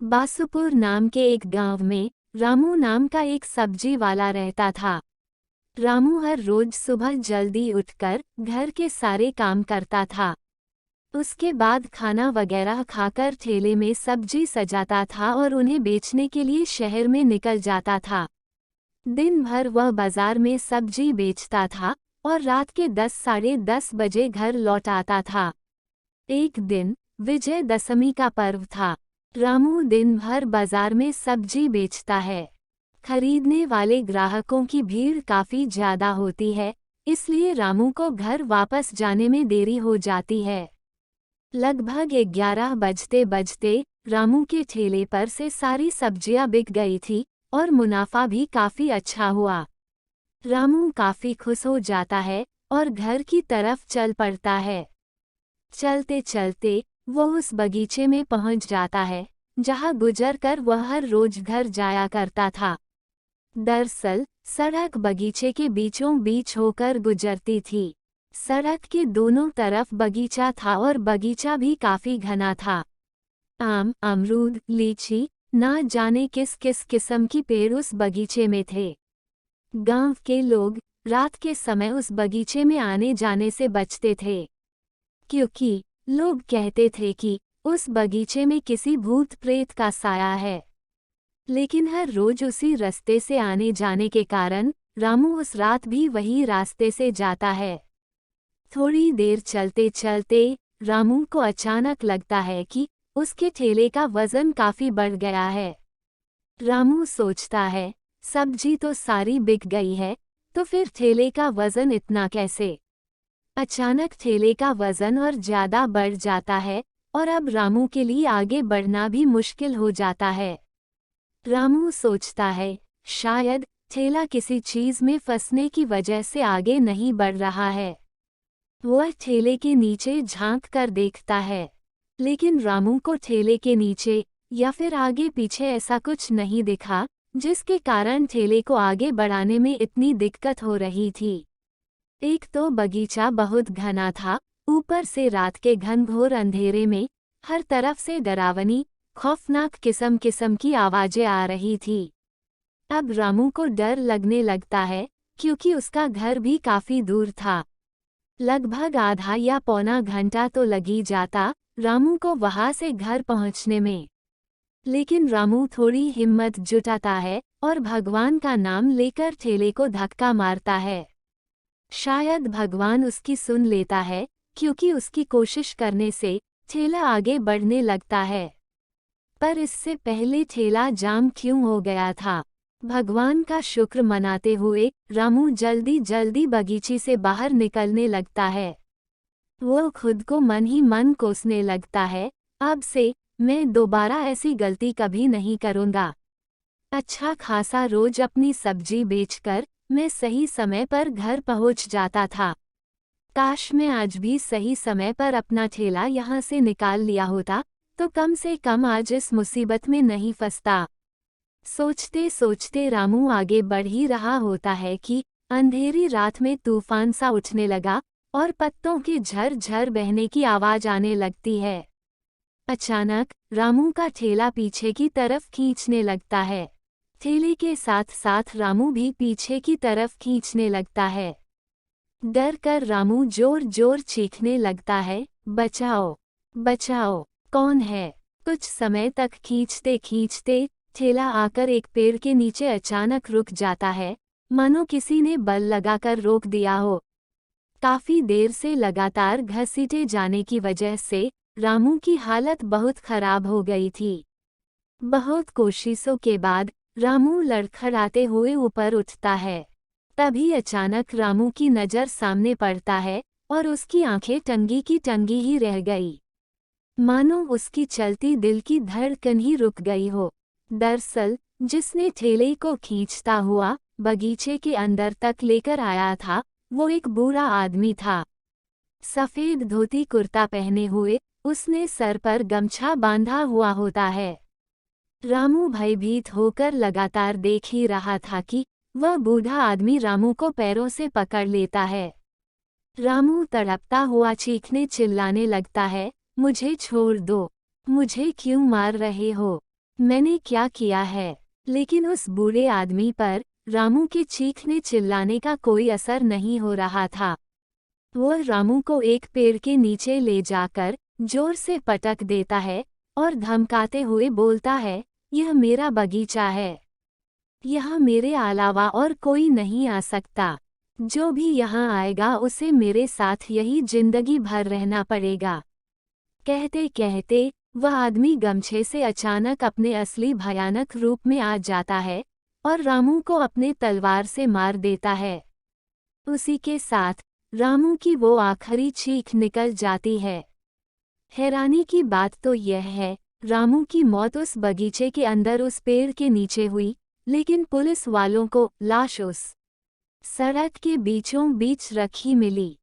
बासुपुर नाम के एक गांव में रामू नाम का एक सब्जी वाला रहता था। रामू हर रोज सुबह जल्दी उठकर घर के सारे काम करता था। उसके बाद खाना वगैरह खाकर ठेले में सब्जी सजाता था और उन्हें बेचने के लिए शहर में निकल जाता था। दिन भर वह बाजार में सब्जी बेचता था और रात के 10 साढ़े 10 बजे घर लौट आता था। एक दिन विजयदशमी का पर्व था। रामू दिन भर बाजार में सब्जी बेचता है। खरीदने वाले ग्राहकों की भीड़ काफी ज्यादा होती है, इसलिए रामू को घर वापस जाने में देरी हो जाती है। लगभग 11 बजते बजते रामू के ठेले पर से सारी सब्जियां बिक गई थी और मुनाफा भी काफी अच्छा हुआ। रामू काफी खुश हो जाता है और घर की तरफ चल पड़ता है। चलते चलते वो उस बगीचे में पहुंच जाता है जहां गुजरकर वह हर रोज घर जाया करता था। दरअसल सड़क बगीचे के बीचों बीच होकर गुजरती थी। सड़क के दोनों तरफ बगीचा था और बगीचा भी काफी घना था। आम, अमरूद, लीची, ना जाने किस किस किस्म की पेड़ उस बगीचे में थे। गांव के लोग रात के समय उस बगीचे में आने जाने से बचते थे, क्योंकि लोग कहते थे कि उस बगीचे में किसी भूत प्रेत का साया है। लेकिन हर रोज उसी रास्ते से आने जाने के कारण रामू उस रात भी वही रास्ते से जाता है। थोड़ी देर चलते चलते रामू को अचानक लगता है कि उसके ठेले का वजन काफी बढ़ गया है। रामू सोचता है, सब्जी तो सारी बिक गई है, तो फिर ठेले का वजन इतना कैसे? अचानक ठेले का वजन और ज्यादा बढ़ जाता है और अब रामू के लिए आगे बढ़ना भी मुश्किल हो जाता है। रामू सोचता है, शायद ठेला किसी चीज में फंसने की वजह से आगे नहीं बढ़ रहा है। वह ठेले के नीचे झांक कर देखता है, लेकिन रामू को ठेले के नीचे या फिर आगे पीछे ऐसा कुछ नहीं दिखा, जिसके कारण ठेले को आगे बढ़ाने में इतनी दिक्कत हो रही थी। एक तो बगीचा बहुत घना था, ऊपर से रात के घनघोर अंधेरे में हर तरफ से डरावनी, खौफनाक किस्म किस्म की आवाजें आ रही थी। अब रामू को डर लगने लगता है, क्योंकि उसका घर भी काफी दूर था। लगभग आधा या पौना घंटा तो लग ही जाता रामू को वहां से घर पहुंचने में। लेकिन रामू थोड़ी हिम्मत जुटाता है और भगवान का नाम लेकर ठेले को धक्का मारता है। शायद भगवान उसकी सुन लेता है, क्योंकि उसकी कोशिश करने से ठेला आगे बढ़ने लगता है। पर इससे पहले ठेला जाम क्यों हो गया था? भगवान का शुक्र मनाते हुए रामू जल्दी जल्दी बगीचे से बाहर निकलने लगता है। वो खुद को मन ही मन कोसने लगता है, अब से मैं दोबारा ऐसी गलती कभी नहीं करूँगा। अच्छा खासा रोज अपनी सब्जी बेचकर मैं सही समय पर घर पहुंच जाता था। काश मैं आज भी सही समय पर अपना ठेला यहाँ से निकाल लिया होता, तो कम से कम आज इस मुसीबत में नहीं फंसता। सोचते सोचते रामू आगे बढ़ ही रहा होता है कि अंधेरी रात में तूफान सा उठने लगा और पत्तों के झर-झर बहने की आवाज आने लगती है। अचानक रामू का ठेला पीछे की तरफ खींचने लगता है। ठेले के साथ साथ रामू भी पीछे की तरफ खींचने लगता है। डर कर रामू जोर जोर चीखने लगता है, बचाओ, बचाओ, कौन है? कुछ समय तक खींचते खींचते ठेला आकर एक पेड़ के नीचे अचानक रुक जाता है, मानो किसी ने बल लगाकर रोक दिया हो। काफी देर से लगातार घसीटे जाने की वजह से रामू की हालत बहुत खराब हो गई थी। बहुत कोशिशों के बाद रामू लड़खड़ाते हुए ऊपर उठता है। तभी अचानक रामू की नज़र सामने पड़ता है और उसकी आंखें टंगी की टंगी ही रह गई, मानो उसकी चलती दिल की धड़कन ही रुक गई हो। दरअसल जिसने ठेले को खींचता हुआ बगीचे के अंदर तक लेकर आया था, वो एक बूढ़ा आदमी था। सफेद धोती कुर्ता पहने हुए उसने सर पर गमछा बांधा हुआ होता है। रामू भयभीत होकर लगातार देख ही रहा था कि वह बूढ़ा आदमी रामू को पैरों से पकड़ लेता है। रामू तड़पता हुआ चीखने चिल्लाने लगता है, मुझे छोड़ दो, मुझे क्यों मार रहे हो? मैंने क्या किया है? लेकिन उस बूढ़े आदमी पर रामू के चीखने चिल्लाने का कोई असर नहीं हो रहा था। वह रामू को एक पेड़ के नीचे ले जाकर जोर से पटक देता है और धमकाते हुए बोलता है, यह मेरा बगीचा है। यहाँ मेरे अलावा और कोई नहीं आ सकता। जो भी यहाँ आएगा उसे मेरे साथ यही जिंदगी भर रहना पड़ेगा। कहते कहते वह आदमी गमछे से अचानक अपने असली भयानक रूप में आ जाता है और रामू को अपने तलवार से मार देता है। उसी के साथ रामू की वो आखिरी चीख निकल जाती है। हैरानी की बात तो यह है, रामू की मौत उस बगीचे के अंदर उस पेड़ के नीचे हुई, लेकिन पुलिस वालों को लाश उस सड़क के बीचों बीच रखी मिली।